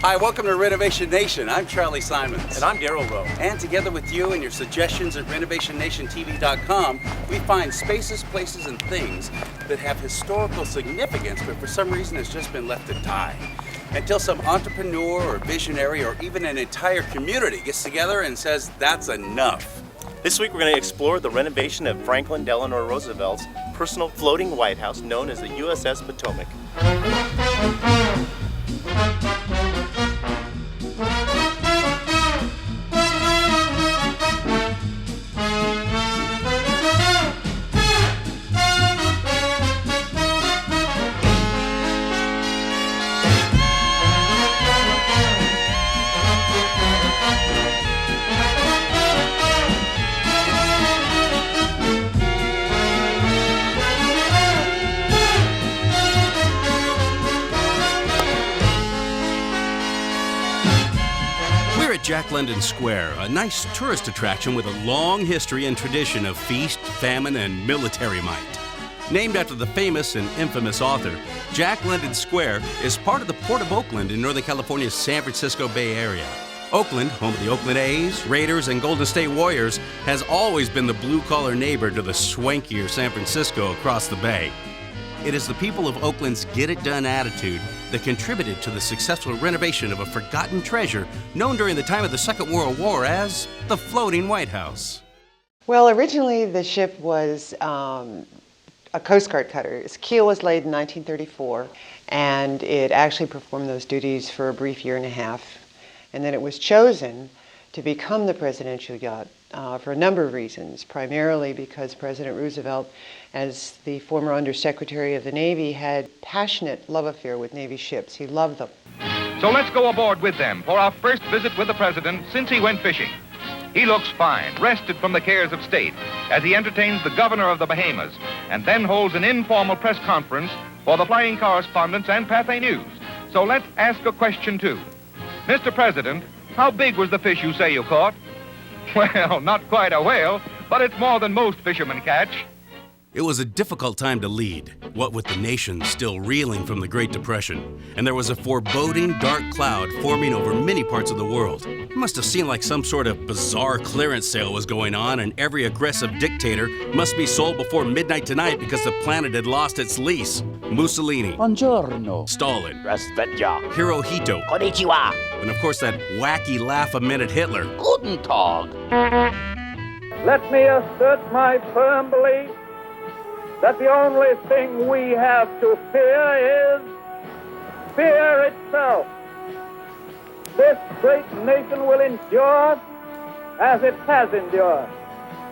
Hi, welcome to Renovation Nation. I'm Charlie Simons. And I'm Daryl Rowe. And together with you and your suggestions at renovationnationtv.com, we find spaces, places, and things that have historical significance, but for some reason has just been left to die. Until some entrepreneur or visionary or even an entire community gets together and says, that's enough. This week we're going to explore the renovation of Franklin Delano Roosevelt's personal floating White House known as the USS Potomac. Jack London Square, a nice tourist attraction with a long history and tradition of feast, famine, and military might. Named after the famous and infamous author, Jack London Square is part of the Port of Oakland in Northern California's San Francisco Bay Area. Oakland, home of the Oakland A's, Raiders, and Golden State Warriors, has always been the blue-collar neighbor to the swankier San Francisco across the bay. It is the people of Oakland's get-it-done attitude that contributed to the successful renovation of a forgotten treasure known during the time of the Second World War as the Floating White House. Well, originally the ship was a Coast Guard cutter. Its keel was laid in 1934, and it actually performed those duties for a brief year and a half. And then it was chosen to become the presidential yacht for a number of reasons, primarily because President Roosevelt, as the former Undersecretary of the Navy, had passionate love affair with Navy ships. He loved them. So let's go aboard with them for our first visit with the President since he went fishing. He looks fine, rested from the cares of state, as he entertains the governor of the Bahamas, and then holds an informal press conference for the flying correspondents and Pathé News. So let's ask a question, too. Mr. President, how big was the fish you say you caught? Well, not quite a whale, but it's more than most fishermen catch. It was a difficult time to lead, what with the nation still reeling from the Great Depression, and there was a foreboding dark cloud forming over many parts of the world. It must have seemed like some sort of bizarre clearance sale was going on, and every aggressive dictator must be sold before midnight tonight because the planet had lost its lease. Mussolini, Buongiorno, Stalin, Rasvetja, Hirohito, Konnichiwa, and of course that wacky laugh-a-minute Hitler. Guten Tag. Let me assert my firm belief that the only thing we have to fear is fear itself. This great nation will endure as it has endured,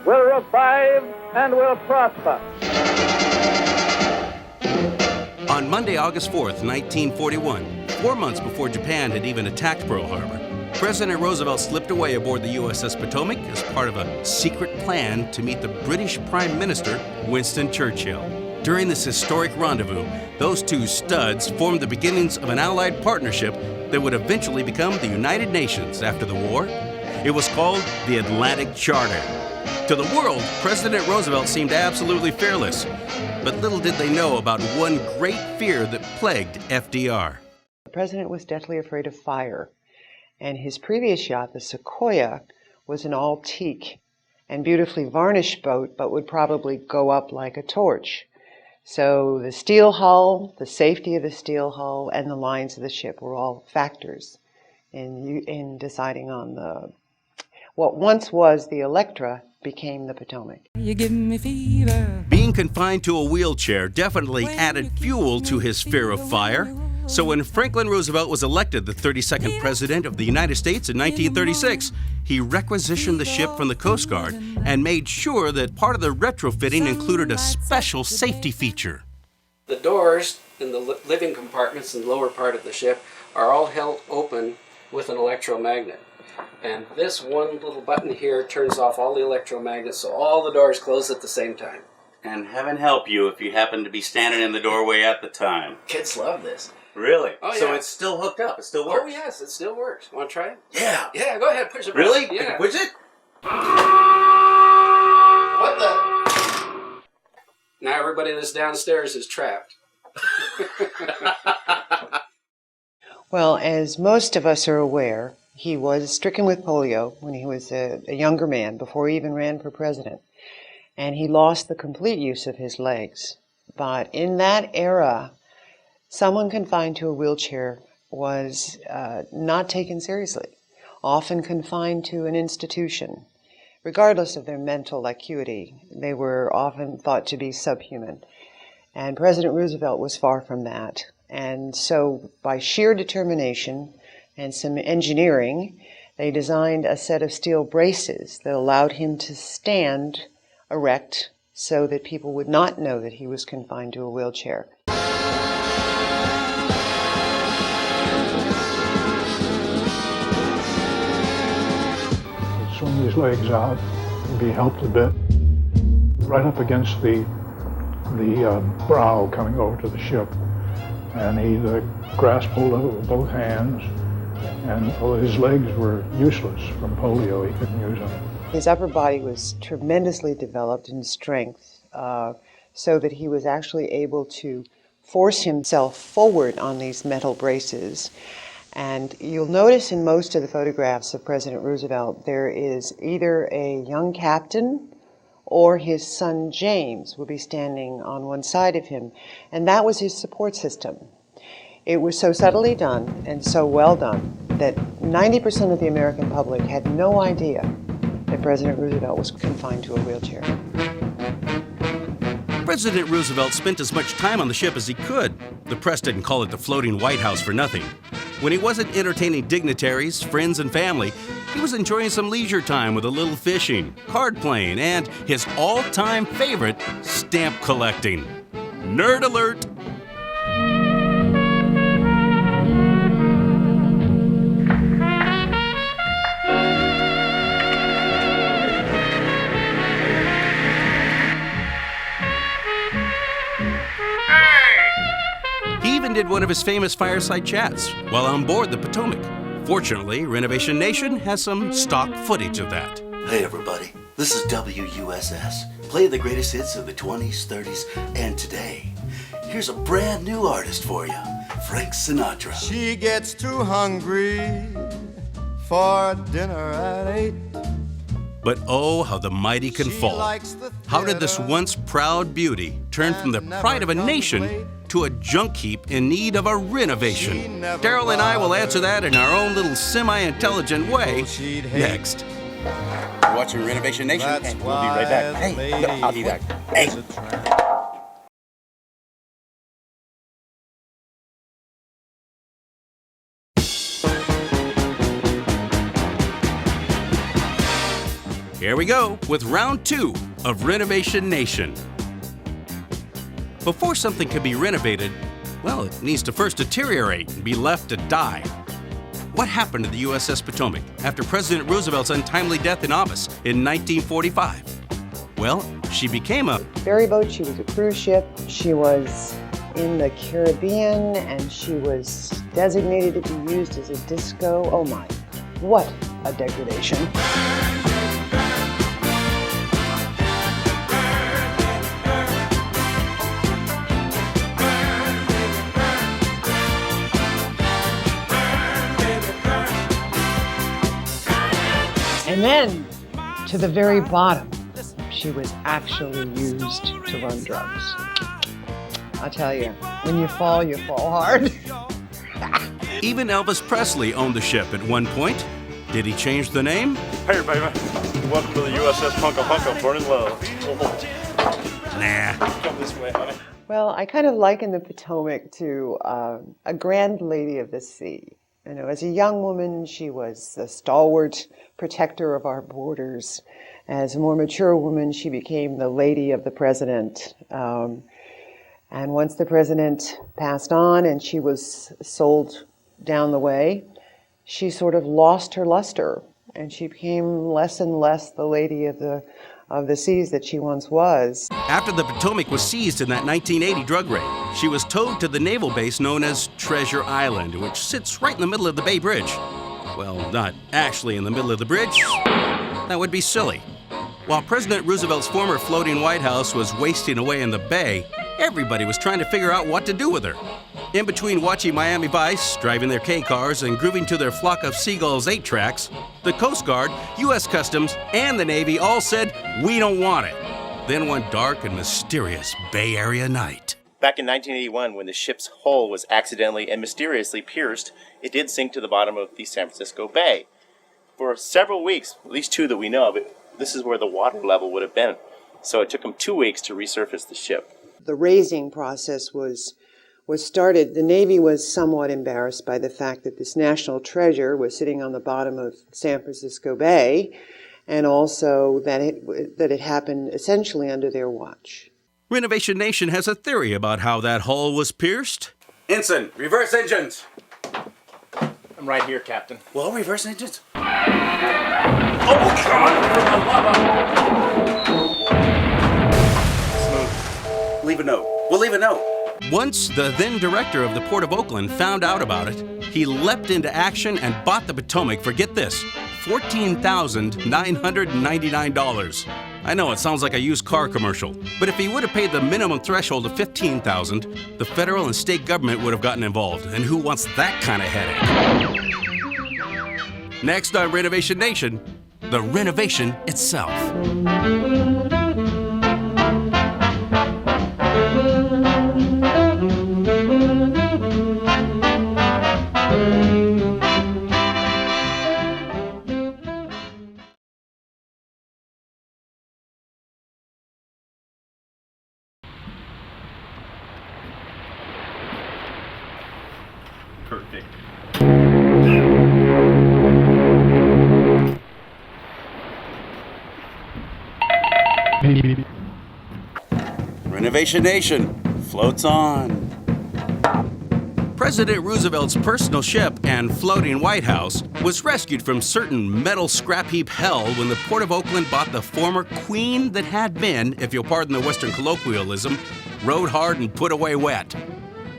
will revive and will prosper. On Monday, August 4th, 1941, 4 months before Japan had even attacked Pearl Harbor, President Roosevelt slipped away aboard the USS Potomac as part of a secret plan to meet the British Prime Minister, Winston Churchill. During this historic rendezvous, those two studs formed the beginnings of an allied partnership that would eventually become the United Nations after the war. It was called the Atlantic Charter. To the world, President Roosevelt seemed absolutely fearless, but little did they know about one great fear that plagued FDR. The president was deathly afraid of fire. And his previous yacht, the Sequoia, was an all teak and beautifully varnished boat, but would probably go up like a torch. So the steel hull, the safety of the steel hull, and the lines of the ship were all factors in deciding on what once was the Electra became the Potomac. You give me fever. Being confined to a wheelchair definitely added fuel to his fear of fire. So when Franklin Roosevelt was elected the 32nd President of the United States in 1936, he requisitioned the ship from the Coast Guard and made sure that part of the retrofitting included a special safety feature. The doors in the living compartments in the lower part of the ship are all held open with an electromagnet. And this one little button here turns off all the electromagnets, so all the doors close at the same time. And heaven help you if you happen to be standing in the doorway at the time. Kids love this. Really? Oh, yeah. So it's still hooked up. It still works. Oh, yes, it still works. Want to try it? Yeah. Yeah, go ahead, push it. Really? Back. Yeah. I can push it? What the? Now everybody that's downstairs is trapped. Well, as most of us are aware, he was stricken with polio when he was a younger man, before he even ran for president. And he lost the complete use of his legs. But in that era, someone confined to a wheelchair was not taken seriously, often confined to an institution. Regardless of their mental acuity, they were often thought to be subhuman. And President Roosevelt was far from that. And so by sheer determination and some engineering, they designed a set of steel braces that allowed him to stand erect so that people would not know that he was confined to a wheelchair. He'd swing his legs out and be helped a bit, right up against the brow coming over to the ship. And he'd grasp hold of it with both hands. And although his legs were useless from polio, he couldn't use them. His upper body was tremendously developed in strength, so that he was actually able to force himself forward on these metal braces. And you'll notice in most of the photographs of President Roosevelt, there is either a young captain or his son James will be standing on one side of him. And that was his support system. It was so subtly done and so well done that 90% of the American public had no idea that President Roosevelt was confined to a wheelchair. President Roosevelt spent as much time on the ship as he could. The press didn't call it the floating White House for nothing. When he wasn't entertaining dignitaries, friends, and family, he was enjoying some leisure time with a little fishing, card playing, and his all-time favorite, stamp collecting. Nerd alert! He even did one of his famous fireside chats while on board the Potomac. Fortunately, Renovation Nation has some stock footage of that. Hey everybody, this is WUSS, playing the greatest hits of the 20s, 30s, and today. Here's a brand new artist for you, Frank Sinatra. She gets too hungry for dinner at 8. But oh, how the mighty can fall. How did this once proud beauty turn from the pride of a nation to a junk heap in need of a renovation? Daryl and I will answer that in our own little semi-intelligent way next. You're watching Renovation Nation. We'll be right back. Hey, I'll be back. Hey. Here we go with round 2 of Renovation Nation. Before something can be renovated, well, it needs to first deteriorate and be left to die. What happened to the USS Potomac after President Roosevelt's untimely death in office in 1945? Well, she became a Ferry boat, she was a cruise ship, she was in the Caribbean, and she was designated to be used as a disco. Oh my, what a degradation. And then, to the very bottom, she was actually used to run drugs. I'll tell you, when you fall hard. Even Elvis Presley owned the ship at one point. Did he change the name? Hey, baby. Welcome to the USS Punka Punka, burning low. Nah. Come this way, honey. Well, I kind of liken the Potomac to a grand lady of the sea. You know, as a young woman, she was a stalwart protector of our borders. As a more mature woman, she became the lady of the president. And once the president passed on and she was sold down the way, she sort of lost her luster, and she became less and less the lady of the seas that she once was. After the Potomac was seized in that 1980 drug raid, she was towed to the naval base known as Treasure Island, which sits right in the middle of the Bay Bridge. Well, not actually in the middle of the bridge. That would be silly. While President Roosevelt's former floating White House was wasting away in the bay, everybody was trying to figure out what to do with her. In between watching Miami Vice, driving their K-cars, and grooving to their Flock of Seagulls 8-tracks, the Coast Guard, U.S. Customs, and the Navy all said, "We don't want it." Then one dark and mysterious Bay Area night. Back in 1981, when the ship's hull was accidentally and mysteriously pierced, it did sink to the bottom of the San Francisco Bay. For several weeks, at least 2 that we know of, this is where the water level would have been. So it took them 2 weeks to resurface the ship. The raising process was started. The Navy was somewhat embarrassed by the fact that this national treasure was sitting on the bottom of San Francisco Bay, and also that it happened essentially under their watch. Renovation Nation has a theory about how that hull was pierced. Ensign, reverse engines. I'm right here, Captain. Well, reverse engines. Oh, God, for the love of... Leave a note. We'll leave a note. Once the then director of the Port of Oakland found out about it, he leapt into action and bought the Potomac for, get this, $14,999. I know it sounds like a used car commercial, but if he would have paid the minimum threshold of $15,000, the federal and state government would have gotten involved, and who wants that kind of headache? Next on Renovation Nation, the renovation itself. Perfect. Renovation Nation floats on. President Roosevelt's personal ship and floating White House was rescued from certain metal scrap heap hell when the Port of Oakland bought the former queen that had been, if you'll pardon the Western colloquialism, rode hard and put away wet.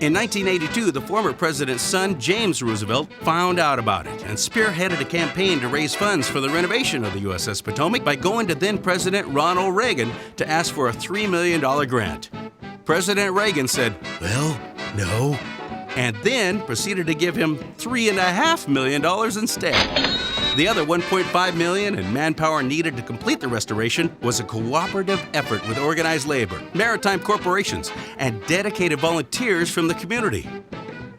In 1982, the former president's son, James Roosevelt, found out about it and spearheaded a campaign to raise funds for the renovation of the USS Potomac by going to then-President Ronald Reagan to ask for a $3 million grant. President Reagan said, "Well, no," and then proceeded to give him $3.5 million instead. The other $1.5 million in manpower needed to complete the restoration was a cooperative effort with organized labor, maritime corporations, and dedicated volunteers from the community.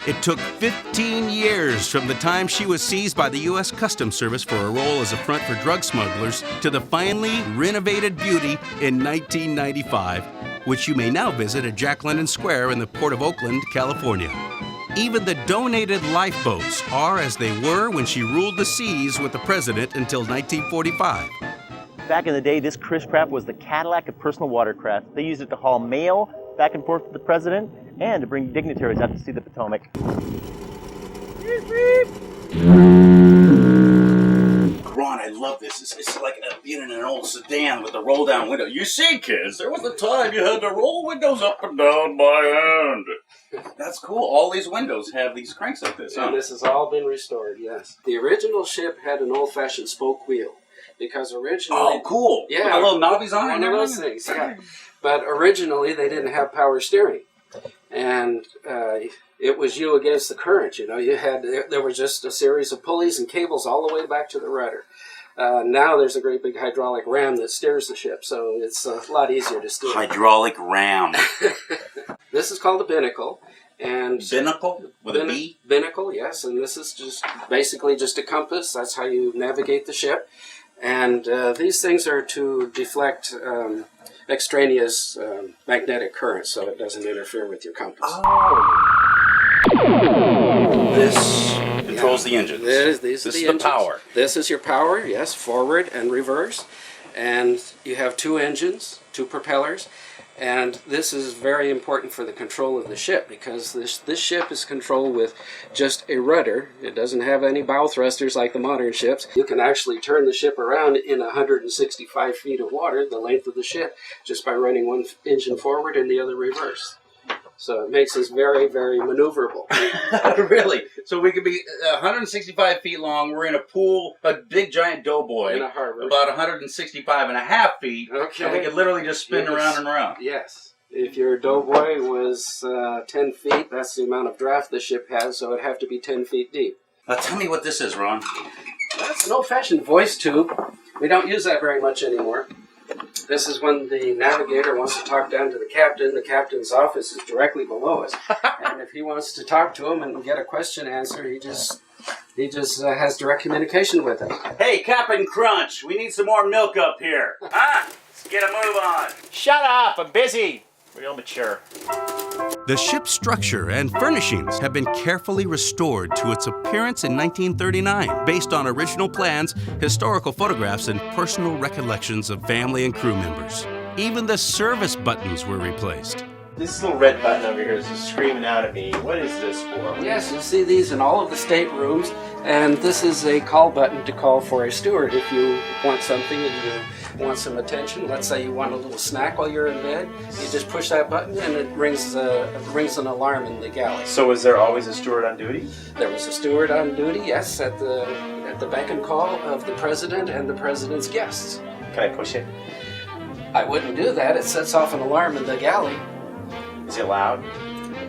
It took 15 years from the time she was seized by the U.S. Customs Service for a role as a front for drug smugglers to the finally renovated beauty in 1995, which you may now visit at Jack London Square in the Port of Oakland, California. Even the donated lifeboats are as they were when she ruled the seas with the president until 1945. Back in the day, this Chris craft was the Cadillac of personal watercraft. They used it to haul mail back and forth to the president and to bring dignitaries out to see the Potomac. Ron, I love this. It's like being in an old sedan with a roll-down window. You see, kids, there was a time you had to roll windows up and down by hand. That's cool. All these windows have these cranks like this, huh? And this has all been restored, yes. The original ship had an old-fashioned spoke wheel because originally... Oh, cool. Yeah. With the little knobbies on it. One of those things, yeah. But originally, they didn't have power steering. And it was you against the current, you know. There were just a series of pulleys and cables all the way back to the rudder. Now there's a great big hydraulic ram that steers the ship, so it's a lot easier to steer. Hydraulic ram. This is called a binnacle. And binnacle? With a B? Binnacle, yes. And this is just basically just a compass. That's how you navigate the ship. And these things are to deflect extraneous magnetic currents so it doesn't interfere with your compass. Oh. This controls the engines. This is the power. This is your power, yes, forward and reverse. And you have 2 engines, 2 propellers. And this is very important for the control of the ship because this ship is controlled with just a rudder. It doesn't have any bow thrusters like the modern ships. You can actually turn the ship around in 165 feet of water, the length of the ship, just by running one engine forward and the other reverse. So it makes us very, very maneuverable. Really? So we could be 165 feet long. We're in a pool, a big giant doughboy. In a harbor. About 165 and a half feet. Okay. And we could literally just spin around and around. Yes. If your doughboy was 10 feet, that's the amount of draft the ship has, so it'd have to be 10 feet deep. Now tell me what this is, Ron. That's an old-fashioned voice tube. We don't use that very much anymore. This is when the navigator wants to talk down to the captain. The captain's office is directly below us. And if he wants to talk to him and get a question answered, he just has direct communication with him. Hey, Captain Crunch, we need some more milk up here. Huh? Let's get a move on. Shut up! I'm busy. Real mature. The ship's structure and furnishings have been carefully restored to its appearance in 1939, based on original plans, historical photographs, and personal recollections of family and crew members. Even the service buttons were replaced. This little red button over here is just screaming out at me. What is this for? Yes, you'll see these in all of the staterooms, and this is a call button to call for a steward if you want something and you want some attention. Let's say you want a little snack while you're in bed. You just push that button and it rings an alarm in the galley. So was there always a steward on duty? There was a steward on duty, yes, at the beck and call of the president and the president's guests. Can I push it? I wouldn't do that. It sets off an alarm in the galley. Is it loud?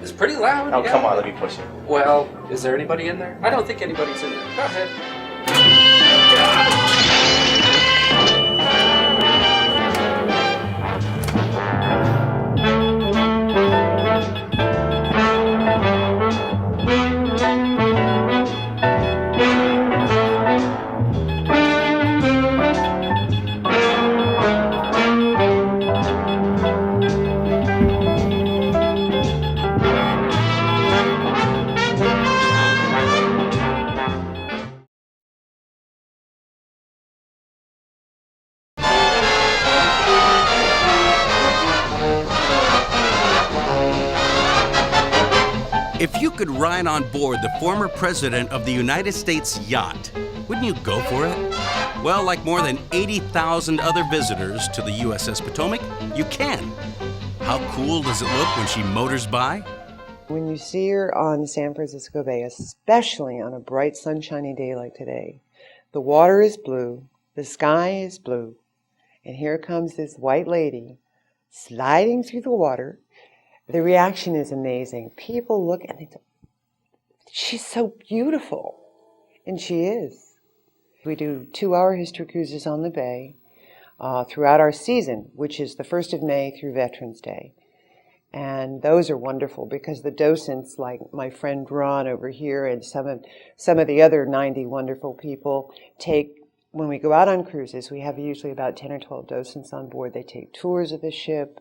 It's pretty loud. Oh, yeah. come on, let me push it. Well, is there anybody in there? I don't think anybody's in there. Go ahead. If you could ride on board the former president of the United States yacht, wouldn't you go for it? Well, like more than 80,000 other visitors to the USS Potomac, you can. How cool does it look when she motors by? When you see her on San Francisco Bay, especially on a bright sunshiny day like today, the water is blue, the sky is blue, and here comes this white lady sliding through the water. The reaction is amazing. People look and they say, she's so beautiful. And she is. We do 2-hour history cruises on the bay throughout our season, which is the 1st of May through Veterans Day. And those are wonderful because the docents, like my friend Ron over here and some of the other 90 wonderful people, when we go out on cruises, we have usually about 10 or 12 docents on board. They take tours of the ship.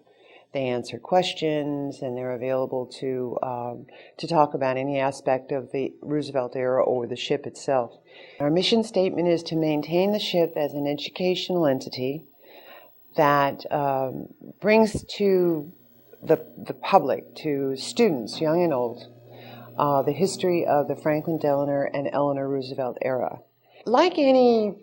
They answer questions, and they're available to talk about any aspect of the Roosevelt era or the ship itself. Our mission statement is to maintain the ship as an educational entity that brings to the public, to students, young and old, the history of the Franklin Delano and Eleanor Roosevelt era. Like any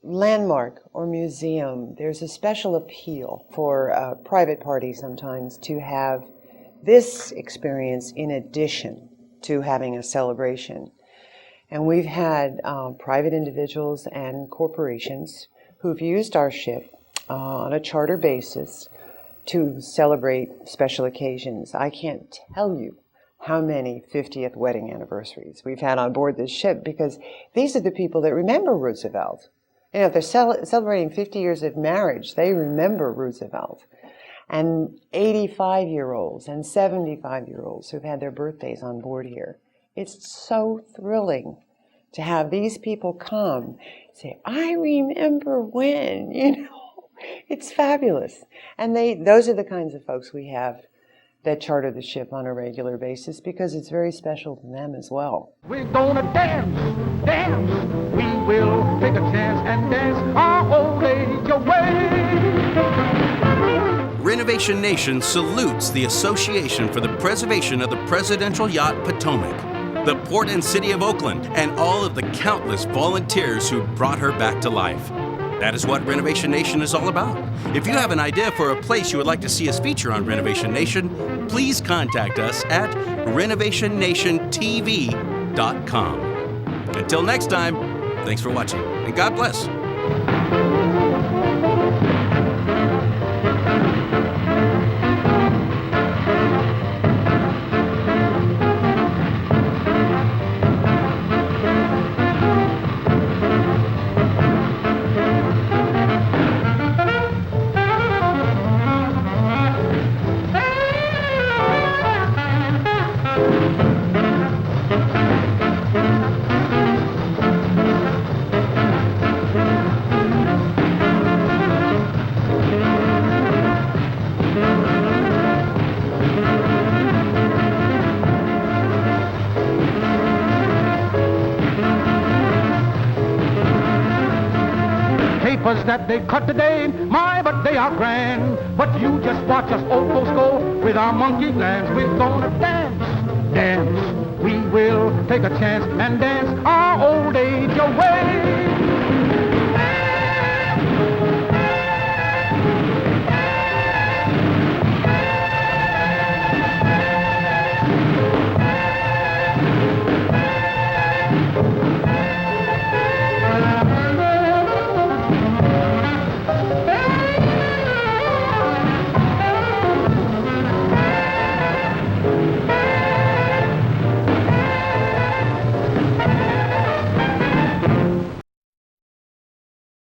landmark or museum, there's a special appeal for a private party sometimes to have this experience in addition to having a celebration. And we've had private individuals and corporations who've used our ship on a charter basis to celebrate special occasions. I can't tell you how many 50th wedding anniversaries we've had on board this ship because these are the people that remember Roosevelt. You know, if they're celebrating 50 years of marriage, they remember Roosevelt. And 85-year-olds and 75-year-olds who've had their birthdays on board here. It's so thrilling to have these people come and say, I remember when, you know. It's fabulous. And those are the kinds of folks we have that charter the ship on a regular basis because it's very special to them as well. We're gonna dance, dance. We will take a chance and dance our old age away. Renovation Nation salutes the Association for the Preservation of the Presidential Yacht Potomac, the Port and City of Oakland, and all of the countless volunteers who brought her back to life. That is what Renovation Nation is all about. If you have an idea for a place you would like to see us feature on Renovation Nation, please contact us at renovationnationtv.com. Until next time, thanks for watching, and God bless. capers that they cut today, my, but they are grand. But you just watch us old folks go with our monkey glands. We're gonna dance, dance. We will take a chance and dance our old age away.